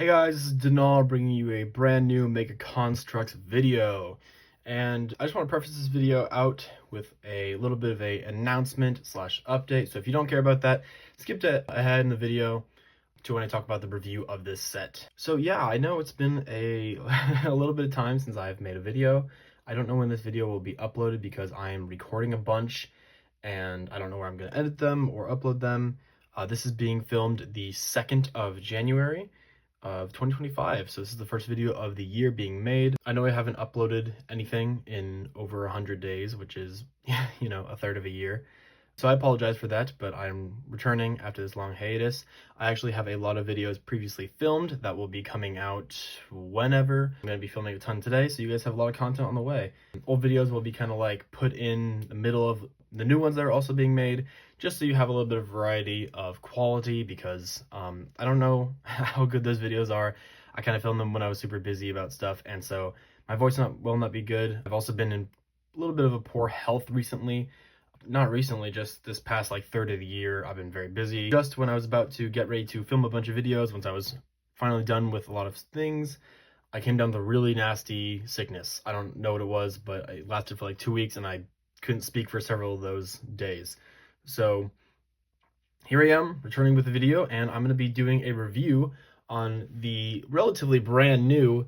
Hey guys, this is Denal bringing you a brand new Mega Constructs video. And I just want to preface this video out with a little bit of a announcement slash update. So if you don't care about that, skip ahead in the video to when I talk about the review of this set. So yeah, I know it's been a little bit of time since I've made a video. I don't know when this video will be uploaded because I am recording a bunch and I don't know where I'm going to edit them or upload them. This is being filmed the 2nd of January of 2025, so this is the first video of the year being made. I know I haven't uploaded anything in over 100 days, which is, you know, a third of a year. So I apologize for that, but I'm returning after this long hiatus. I actually have a lot of videos previously filmed that will be coming out whenever. I'm going to be filming a ton today, so you guys have a lot of content on the way. Old videos will be kind of like put in the middle of the new ones that are also being made, just so you have a little bit of variety of quality, because I don't know how good those videos are. I kind of filmed them when I was super busy about stuff, and so my voice will not be good. I've also been in a little bit of a poor health recently. Not recently, just this past like third of the year, I've been very busy. Just when I was about to get ready to film a bunch of videos, once I was finally done with a lot of things, I came down with a really nasty sickness. I don't know what it was, but it lasted for like 2 weeks and I couldn't speak for several of those days. So here I am returning with a video, and I'm going to be doing a review on the relatively brand new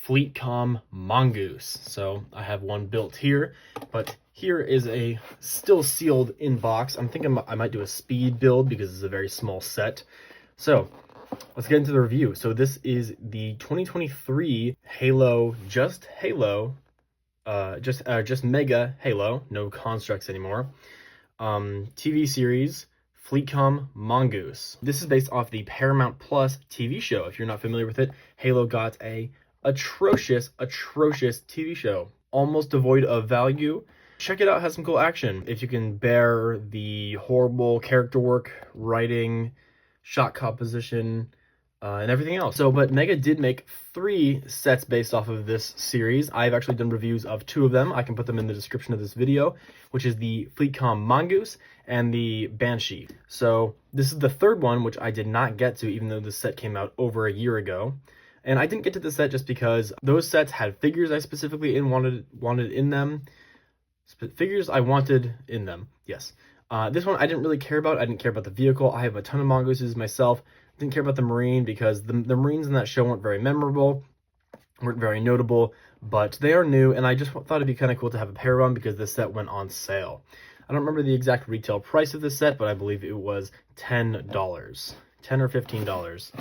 Fleetcom Mongoose. So I have one built here, but here is a still sealed in box. I'm thinking I might do a speed build because it's a very small set. So let's get into the review. So this is the 2023 Halo, just Mega Halo, no constructs anymore, TV series, Fleetcom Mongoose. This is based off the Paramount Plus TV show. If you're not familiar with it, Halo got a atrocious TV show, almost devoid of value. Check it out, it has some cool action. If you can bear the horrible character work, writing, shot composition, and everything else. So, but Mega did make 3 sets based off of this series. I've actually done reviews of 2 of them. I can put them in the description of this video, which is the Fleetcom Mongoose and the Banshee. So this is the 3rd one, which I did not get to, even though this set came out over a year ago. And I didn't get to the set just because those sets had figures I specifically wanted in them. Figures I wanted in them, yes. This one I didn't really care about. I didn't care about the vehicle. I have a ton of mongooses myself. Didn't care about the Marine because the Marines in that show weren't very memorable, weren't very notable, but they are new, and I just thought it'd be kind of cool to have a pair of them because this set went on sale. I don't remember the exact retail price of this set, but I believe it was $10, $10 or $15.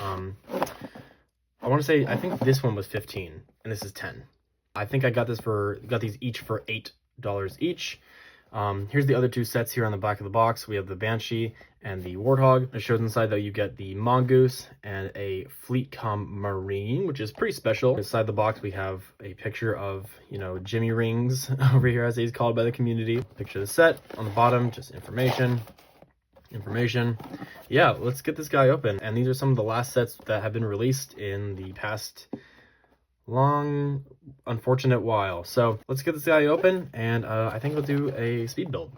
I want to say, I think this one was 15 and this is 10. I think I got these each for $8 each. Here's the other 2 sets here on the back of the box. We have the Banshee and the Warthog. It shows inside that you get the Mongoose and a Fleetcom Marine, which is pretty special. Inside the box we have a picture of, you know, Jimmy Rings over here, as he's called by the community. Picture of the set. On the bottom, just information. Yeah, let's get this guy open. And these are some of the last sets that have been released in the past long, unfortunate while. So let's get this guy open, and I think we'll do a speed build.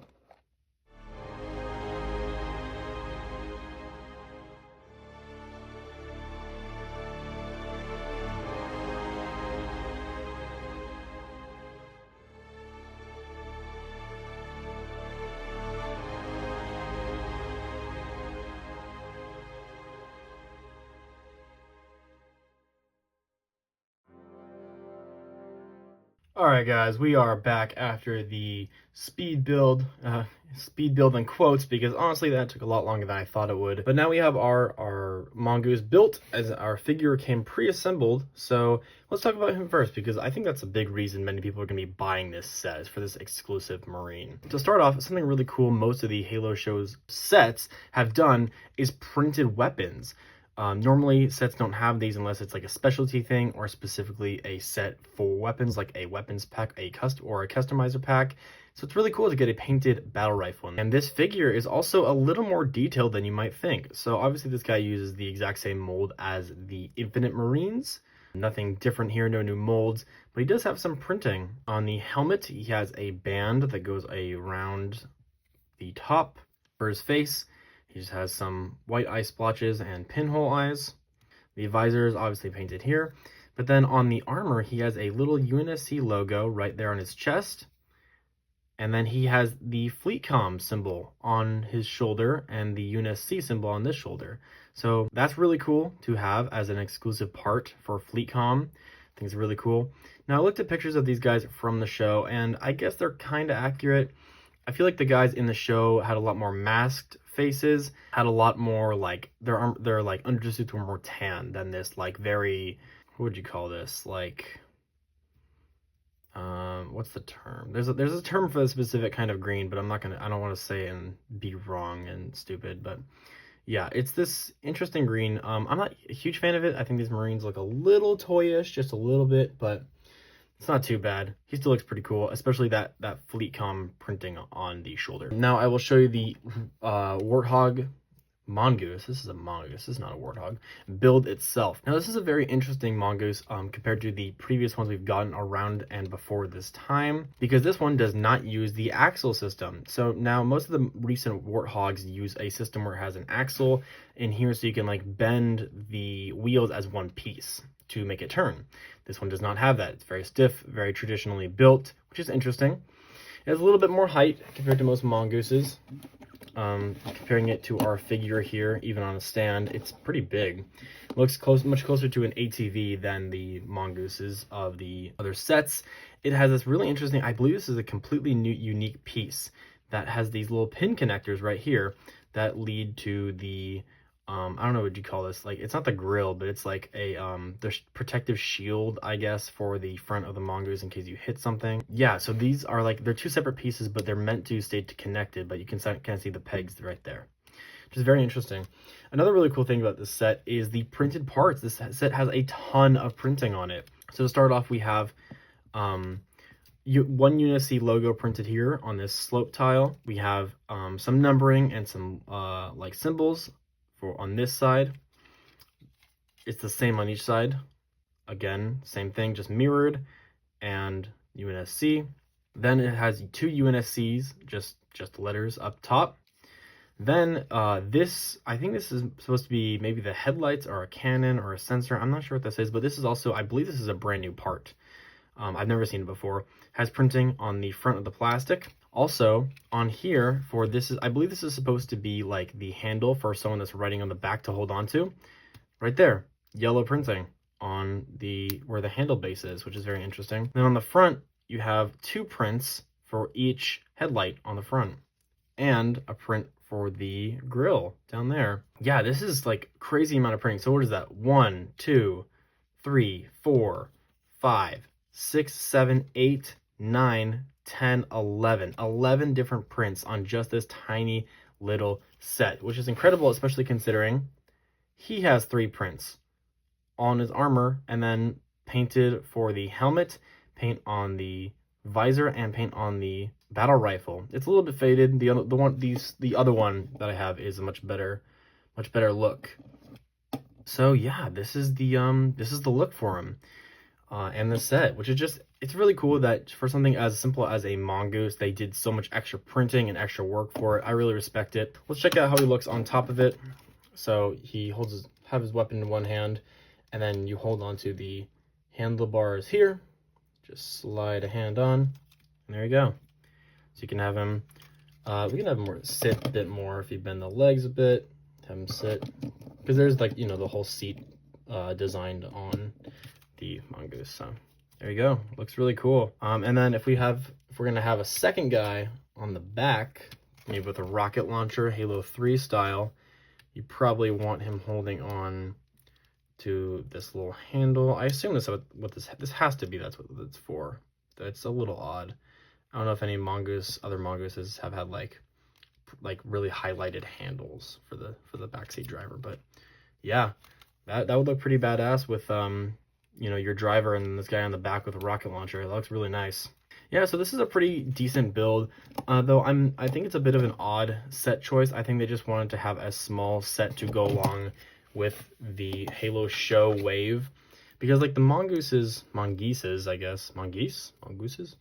Alright guys, we are back after the speed build in quotes, because honestly that took a lot longer than I thought it would. But now we have our Mongoose built, as our figure came pre-assembled. So let's talk about him first, because I think that's a big reason many people are going to be buying this set, is for this exclusive Marine. To start off, something really cool most of the Halo show's sets have done is printed weapons. Normally sets don't have these unless it's like a specialty thing or specifically a set for weapons, like a weapons pack, or a customizer pack. So it's really cool to get a painted battle rifle. And this figure is also a little more detailed than you might think. So obviously this guy uses the exact same mold as the Infinite Marines. Nothing different here, no new molds, but he does have some printing. On the helmet, he has a band that goes around the top. For his face, he just has some white eye splotches and pinhole eyes. The visor is obviously painted here, but then on the armor, he has a little UNSC logo right there on his chest. And then he has the Fleetcom symbol on his shoulder and the UNSC symbol on this shoulder. So that's really cool to have as an exclusive part for Fleetcom. I think it's really cool. Now I looked at pictures of these guys from the show, and I guess they're kind of accurate. I feel like the guys in the show had a lot more masked faces, had a lot more like their like undersuits were more tan than this like very, what would you call this, like what's the term? There's a term for the specific kind of green, but I don't want to say it and be wrong and stupid, but yeah, it's this interesting green. I'm not a huge fan of it. I think these Marines look a little toyish, just a little bit, but it's not too bad. He still looks pretty cool, especially that Fleetcom printing on the shoulder. Now I will show you the Warthog Mongoose. This is a Mongoose, this is not a Warthog. Build itself. Now this is a very interesting Mongoose compared to the previous ones we've gotten around and before this time, because this one does not use the axle system. So now most of the recent Warthogs use a system where it has an axle in here so you can like bend the wheels as one piece to make it turn. This one does not have that. It's very stiff, very traditionally built, which is interesting. It has a little bit more height compared to most Mongooses. Comparing it to our figure here, even on a stand, it's pretty big. It looks much closer to an ATV than the Mongooses of the other sets. It has this really interesting, I believe this is a completely new, unique piece that has these little pin connectors right here that lead to the, I don't know what you call this, like, it's not the grill, but it's like a, there's protective shield, I guess, for the front of the Mongoose in case you hit something. Yeah, so these are like, they're two separate pieces, but they're meant to stay connected, but you can kind of see the pegs right there, which is very interesting. Another really cool thing about this set is the printed parts. This set has a ton of printing on it. So to start off, we have one UNSC logo printed here on this slope tile. We have some numbering and some like symbols on this side. It's the same on each side. Again, same thing, just mirrored, and UNSC. Then it has two UNSCs, just letters up top. Then this, I think this is supposed to be maybe the headlights or a cannon or a sensor. I'm not sure what this is, but this is also, I believe this is a brand new part. I've never seen it before. Has printing on the front of the plastic. Also, on here, for this is, I believe this is supposed to be like the handle for someone that's riding on the back to hold on to. Right there, yellow printing on the, where the handle base is, which is very interesting. Then on the front, you have two prints for each headlight on the front, and a print for the grill down there. Yeah, this is like crazy amount of printing. So what is that? 1, 2, 3, 4, 5, 6, 7, 8, 9, 10, 11 different prints on just this tiny little set, which is incredible, especially considering he has 3 prints on his armor, and then painted for the helmet, paint on the visor, and paint on the battle rifle. It's a little bit faded. The other one that I have is a much better look. So yeah, this is the look for him. And the set, which is just, it's really cool that for something as simple as a Mongoose, they did so much extra printing and extra work for it. I really respect it. Let's check out how he looks on top of it. So he have his weapon in one hand, and then you hold onto the handlebars here. Just slide a hand on, and there you go. So you can have him, we can have him sit a bit more if you bend the legs a bit, have him sit, because there's like, you know, the whole seat designed on the Mongoose. So there you go, looks really cool. And then if we're gonna have a second guy on the back, maybe with a rocket launcher, Halo 3 style, you probably want him holding on to this little handle. I assume this has to be, that's what it's for. That's a little odd. I don't know if any other Mongooses have had like really highlighted handles for the backseat driver, but yeah, that would look pretty badass with you know, your driver and this guy on the back with a rocket launcher. It looks really nice. Yeah, so this is a pretty decent build, though I think it's a bit of an odd set choice. I think they just wanted to have a small set to go along with the Halo show wave, because like the Mongooses, I guess, Mongooses,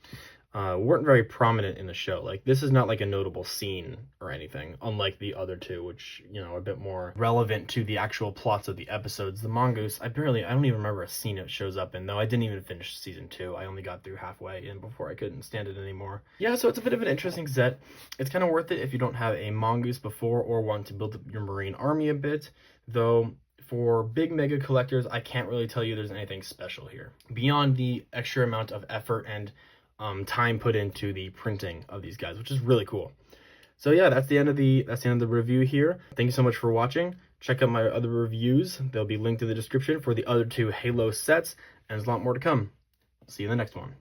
weren't very prominent in the show. Like, this is not like a notable scene or anything, unlike the other two, which, you know, are a bit more relevant to the actual plots of the episodes. The Mongoose, I don't even remember a scene it shows up in, though. I didn't even finish season 2. I only got through halfway in before I couldn't stand it anymore. Yeah, so it's a bit of an interesting set. It's kind of worth it if you don't have a Mongoose before or want to build up your Marine army a bit, though. For big mega collectors, I can't really tell you there's anything special here beyond the extra amount of effort and time put into the printing of these guys, which is really cool. So yeah, that's the end of the review here. Thank you so much for watching. Check out my other reviews. They'll be linked in the description for the other 2 Halo sets, and there's a lot more to come. See you in the next one.